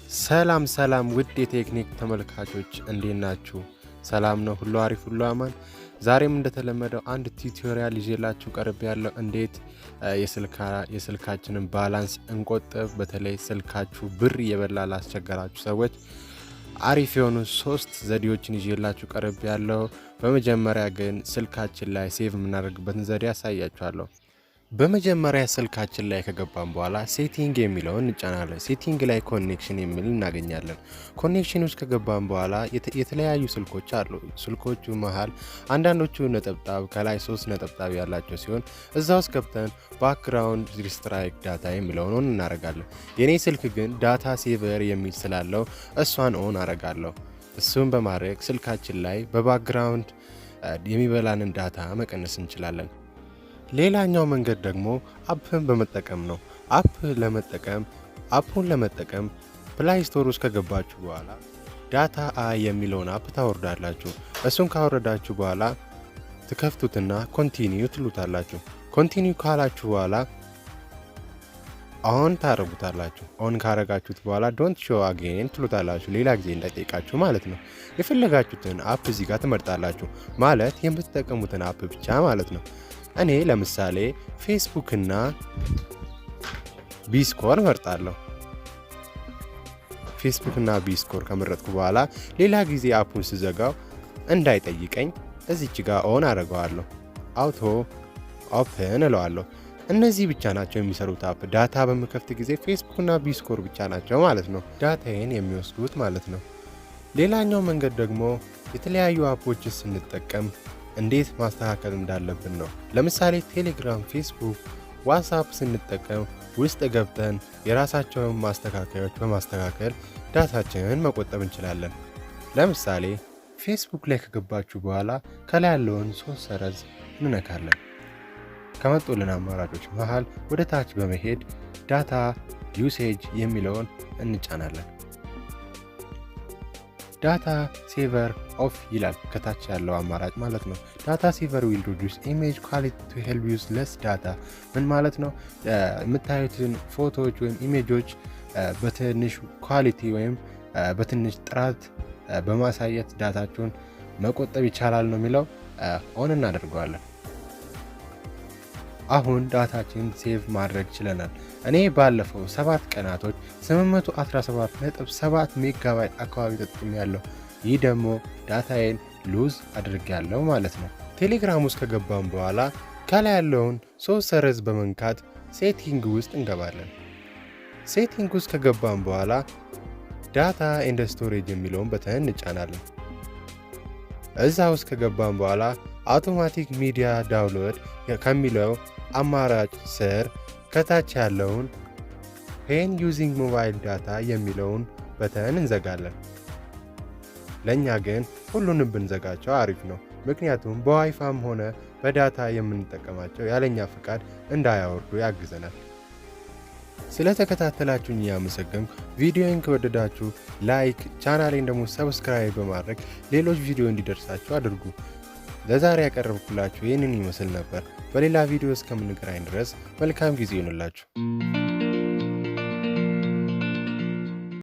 ሰላም ውድ የቴክኒክ ተመልካቾች እንዴት ናችሁ? ሰላም ነው? ሁሉ አሪፍ፣ ሁሉ አማን። ዛሬም እንደተለመደው አንድ ቲዩቶሪያል ይዤላችሁ ቀርብ ያለው እንዴት የስልካችንን ባላንስ እንቆጥብ። በተለይ ስልካችሁ ብር እየበላ ላስቸገራችሁ ሰዎች አሪፍ የሆኑ 3 ዘዴዎችን ይዤላችሁ ቀርብ ያለው። በመጀመሪያ ግን ስልካችን ላይ ሴቭ የምናደርግበትን ዘዴ ያሳያችኋለሁ። በመጀመሪያ ስልካችን ላይ ከገባን በኋላ ሴቲንግ የሚለውን እንጫናለን። ሴቲንግ ላይ ኮኔክሽን የሚል እናገኛለን። ኮኔክሽን ውስጥ ከገባን በኋላ የተለያዩ ስልኮች አሉ። ስልኮቹ መሃል አንዳንዶቹ ነጠብጣብ ከላይ 3 ነጠብጣብ ያላቸው ሲሆን እዛ ውስጥ ገብተን ባክግራውንድ ሪስትራይክ ዳታ የሚለውን ኦን እናደርጋለን። የኔ ስልክ ግን ዳታ ሴቨር የሚል ስላለው እሷን ኦን አደርጋለሁ። እሱን በማድረግ ስልካችን ላይ በባክግራውንድ የሚበላንን ዳታ መቀነስ እንችላለን። ሌላኛው መንገድ ደግሞ አፕን በመጠቀም ነው። አፑን ለመጠቀም ፕላይስቶር ውስጥ ከገባችሁ በኋላ ዳታ የሚለውን አፕ ታወርዳላችሁ። እሱን ካወረዳችሁ በኋላ ትከፍቱትና ኮንቲኒዩ ትሉታላችሁ። ኮንቲኒዩ ካላችሁ በኋላ ኦን ታረጉታላችሁ። ኦን ካረጋችሁት በኋላ ዶንት ሾው አጌን ትሉታላችሁ። ሌላ ጊዜ እንዳይጠይቃችሁ ማለት ነው። የፈለጋችሁትን አፕ እዚህ ጋር ትመርጣላችሁ። ማለት የምትጠቀሙትን አፕ ብቻ ማለት ነው። እኔ ለምሳሌ ፌስቡክ እና ቢስኮር መርጣለሁ። ፌስቡክ እና ቢስኮር ከመረጥኩ በኋላ ሌላ ጊዜ አፑን ስዘጋው እንዳይጠይቀኝ እዚች ጋር ኦን አደርገዋለሁ። አውቶ ኦፕን እለዋለሁ። እነዚህ ብቻ ናቸው የሚሰሩት አፕ። ዳታ በመከፍት ጊዜ ፌስቡክ እና ቢስኮር ብቻ ናቸው ማለት ነው ዳታዬን የሚወስዱት ማለት ነው። ሌላኛው መንገድ ደግሞ የተለያዩ አፖችን ስንጠቀም እንዴት ማስተካከል እንዳለብን ነው። ለምሳሌ ቴሌግራም፣ ፌስቡክ፣ ዋትስአፕ ስንጠቀም ውስጥ ገብተን የራሳቸውን ማስተካከያዎች በማስተካከል ዳታችንን መቆጠብ እንችላለን። ለምሳሌ ፌስቡክ ላይ ከገባችሁ በኋላ ከላይ ያለውን 3 ሰረዝ እንነካለን። ከመጡልን አማራጮች መሃል ወደ ታች በመሄድ ዳታ ዩሴጅ የሚለውን እንጫናለን። ዳታ ሴቨር ኦፍ ይላል ከታች ያለው አማራጭ ማለት ነው። ዳታ ሴቨር ዊል ሪዱስ ኢሜጅ ኳሊቲ ቱ ሄልፕ ዩዝ ለስ ዳታ። ምን ማለት ነው? የምታዩትን ፎቶዎች ወይም ኢሜጆች በትንሽ ኳሊቲ ወይም በትንሽ ጥራት በማሳየት ዳታችሁን መቆጠብ ይቻላል ነው የሚለው። ኦን እናደርገዋለን። አሁን ዳታችን ሴቭ ማድረግ ችለናል። እኔ ባለፈው 7 ቀናቶች 817.7 ሜጋባይት አካባቢ ተጠቅሜያለሁ። ይህ ደግሞ ዳታዬን ሉዝ አድርጌያለሁ ማለት ነው። ቴሌግራም ውስጥ ከገባን በኋላ ከላይ ያለውን 3 ሰረዝ በመንካት ሴቲንግ ውስጥ እንገባለን። ሴቲንግ ውስጥ ከገባን በኋላ ዳታ ኤንድ ስቶሬጅ የሚለውን በተን እንጫናለን። እዛ ውስጥ ከገባን በኋላ አውቶማቲክ ሚዲያ ዳውንሎድ ከሚለው አማራጭ ስር ከታች ያለውን ፔን ዩዚንግ ሞባይል ዳታ የሚለውን በተን እንዘጋለን። ለኛ ግን ሁሉንም ብንዘጋቸው አሪፍ ነው። ምክንያቱም በዋይፋም ሆነ በዳታ የምንጠቀማቸው ያለኛ ፍቃድ እንዳያወርዱ ያግዘናል። ስለተከታተላችሁኝ ያመሰግንኩ። ቪዲዮን ከወደዳችሁ ላይክ፣ ቻናሌን ደግሞ ሰብስክራይብ በማድረግ ሌሎች ቪዲዮ እንዲደርሳችሁ አድርጉ። ለዛሬ ያቀረብኩላችሁ ይህንን ይመስል ነበር። በሌላ ቪዲዮ እስከምንገናኝ ድረስ መልካም ጊዜ ይሁንላችሁ።